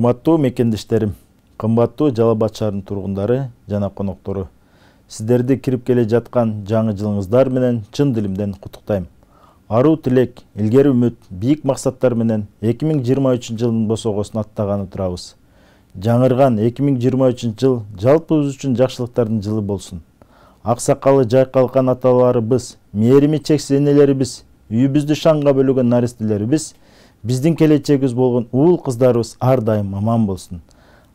Урматтуу мекендештерим, кымбаттуу Жалал Абад шаарынын тургундары жана коноктору. Сиздерди кирип келе жаткан жаңы жылыңыздар менен чын дилимден куттуктайм. Аруу тилек, илгери үмүт, бийик максаттар менен 2023-жылдын босогосун аттаганы турабыз. Жаңырган 2023 жыл жалпыбыз үчүн жакшылыктардын жылы болсун. Аксакалы жайкалган аталарыбыз, мээрими чексиз энелерибиз, үйүбүздү шаңга бөлөгөн наристелерибиз, биздин келечегибиз болгон уул кыздарыбыз ар дайым аман болсун.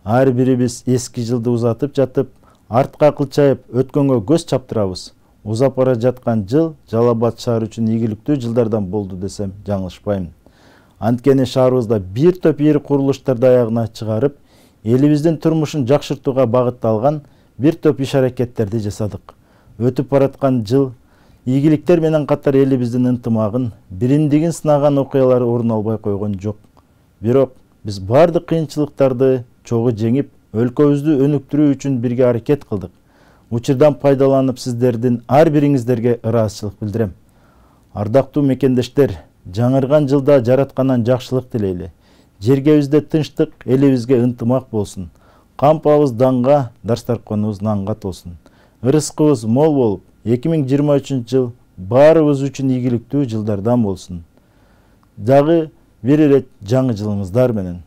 Ар бирибиз эски жылды узатып жатып, артка кылчайып, өткөнгө көз чаптырабыз. Узап бара жаткан жыл Жалал Абад шаары үчүн ийгиликтүү жылдардан болду десем жаңылышпайм. Анткени шаарыбызда бир топ ийри курулуштарды аягына чыгарып, элибиздин турмушун жакшыртууга багытталган бир топ иш-аракеттерди жасадык. Өтүп бараткан жыл ийгиликтер менен катар элибиздин ынтымагын, биримдигин сынаган окуялар орун албай койгон жок. Бирок биз бардык кыйынчылыктарды чогуу жеңип, өлкөбүздү өнүктүрүү үчүн бирге аракет кылдык. Учурдан пайдаланып сиздердин ар бириңиздерге ыраазычылык билдирем. Ардактуу мекендештер, жаңырган жылда жараткандан жакшылык тилейли. Жергебизде тынчтык, элибизге ынтымак болсун. Кампабыз данга, дастарканыбыз нанга толсун. Ырыскыбыз мол болуп, 2023 жыл баарыбыз үчүн ийгиликтүү жылдардан болсун. Дагы бир ирет жаңы жылыңыздар менен.